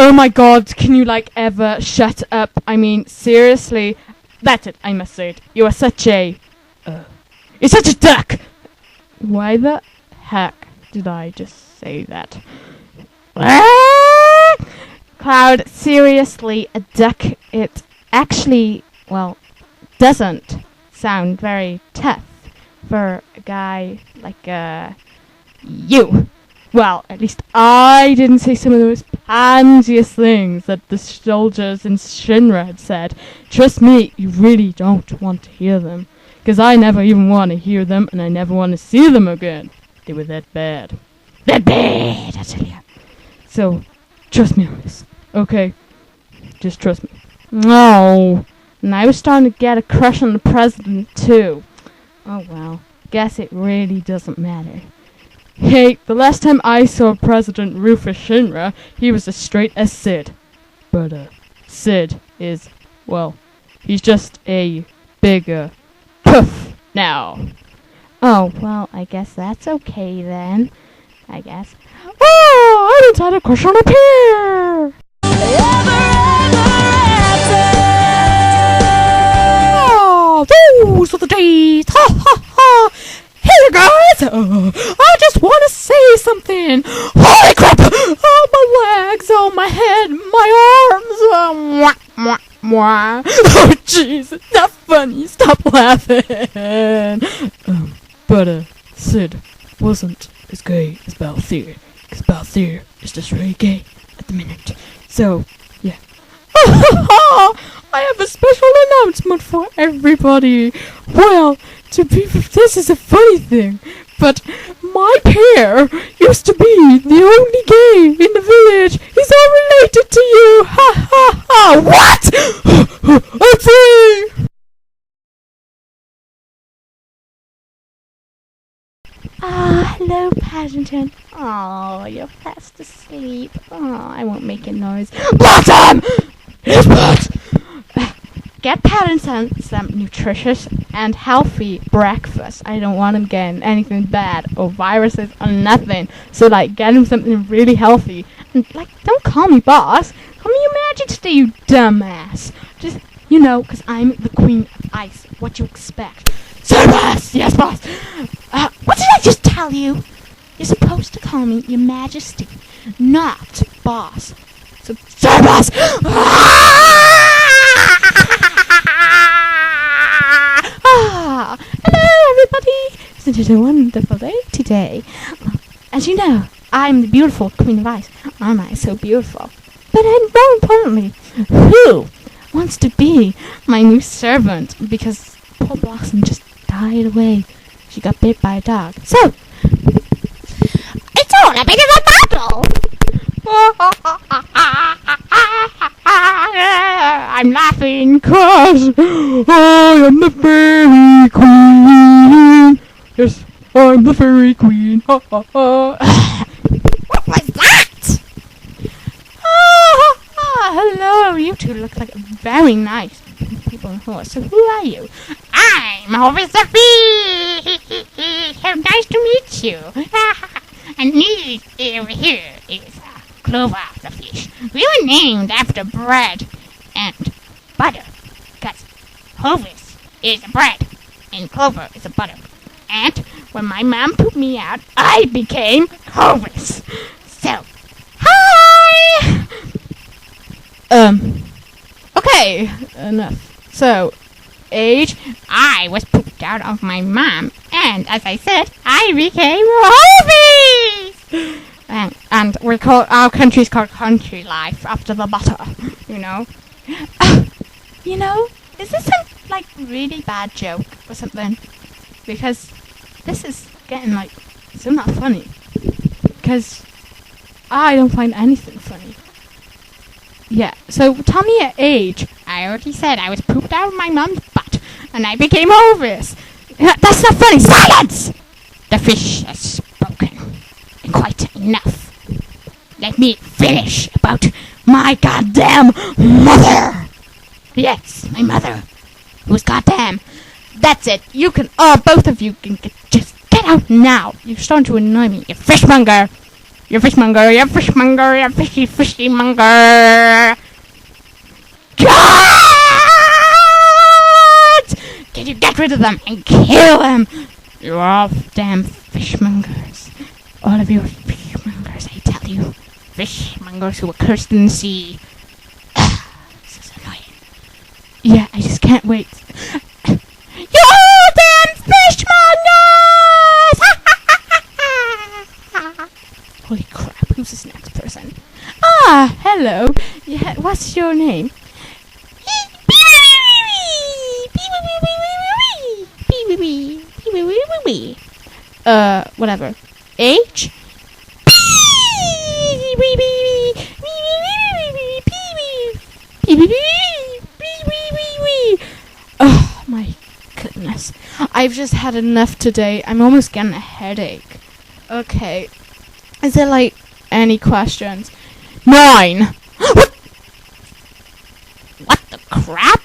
Oh my god, can you, ever shut up? I mean, seriously? That's it, I must say it. You are such a... you're such a duck! Why the heck did I just say that? Cloud, seriously, a duck, it actually, doesn't sound very tough for a guy like, you. Well, at least I didn't say some of the most pansiest things that the soldiers in Shinra had said. Trust me, you really don't want to hear them. Because I never even want to hear them, and I never want to see them again. They were that bad. That bad, I tell you. So, trust me on this, okay? Just trust me. No. And I was starting to get a crush on the president, too. Oh, well. Guess it really doesn't matter. Hey, the last time I saw President Rufus Shinra, he was as straight as Sid. But, Sid is, he's just a bigger poof now. Oh, well, I guess that's okay then. I guess. Oh, I once had a crush on a pear! Oh, those are the days! Ha ha ha! Hey guys! I just want to say something! Holy crap! Oh, my legs! Oh, my head! My arms! Mwah, mwah, mwah. Oh, jeez! It's not funny! Stop laughing! But, Sid wasn't as gay as Balthier. Because Balthier is just really gay at the minute. So, yeah. I have a special announcement for everybody. Well, this is a funny thing, but my pear used to be the only gay in the village. He's all related to you. Ha ha ha. What? I'm free. Hello, Paddinton. Oh, you're fast asleep. Oh, I won't make a noise. Bottom! His butt! Get Paddinton some nutritious and healthy breakfast. I don't want him getting anything bad or viruses or nothing. So, get him something really healthy. And, don't call me boss. Call me your majesty, you dumbass. Just, because I'm the queen of ice. What you expect? Sir, boss! Yes, boss! What did I just tell you? You're supposed to call me your majesty, not boss. So, sir, boss! Hello, everybody! Isn't it a wonderful day today? As you know, I'm the beautiful queen of ice. Aren't I so beautiful? But more importantly, who wants to be my new servant? Because poor Blossom just died away. She got bit by a dog. So, it's all a bit of a battle! I'm laughing 'cause I am the fairy queen. Yes, I'm the fairy queen. Ha ha ha. What was that? Hello, you two look like very nice people on horse. So who are you? I'm Officer Fee. So nice to meet you. And me over here is Clover the fish. We were named after bread and butter, because Hovis is a bread and Clover is a butter. And when my mom put me out, I became Hovis. So, hi! Okay, enough. So, age, I was pooped out of my mom, and as I said, I became Hovis! And our country's called country life after the butter, is this some, really bad joke or something? Because this is getting, so not funny. Because I don't find anything funny. Yeah, so tell me your age. I already said I was pooped out of my mom's butt, and I became Hovis. That's not funny. Silence! The fish has spoken. Quite enough. Let me finish about my goddamn mother. Yes, my mother. Who's goddamn. That's it. You can, both of you can just get out now. You're starting to annoy me, you fishmonger. You're fishmonger, you're fishmonger, you're fishy monger. God! Can you get rid of them and kill them? You're all damn fishmongers. All of you are fishmongers, I tell you. Fishmongers who were cursed in the sea. This is annoying. Yeah, I just can't wait. You all damn fishmongers! Holy crap, who's this next person? Ah, hello. Yeah, what's your name? Whatever. Age? Oh my goodness. I've just had enough today. I'm almost getting a headache. Okay. Is there like any questions? 9. What the crap?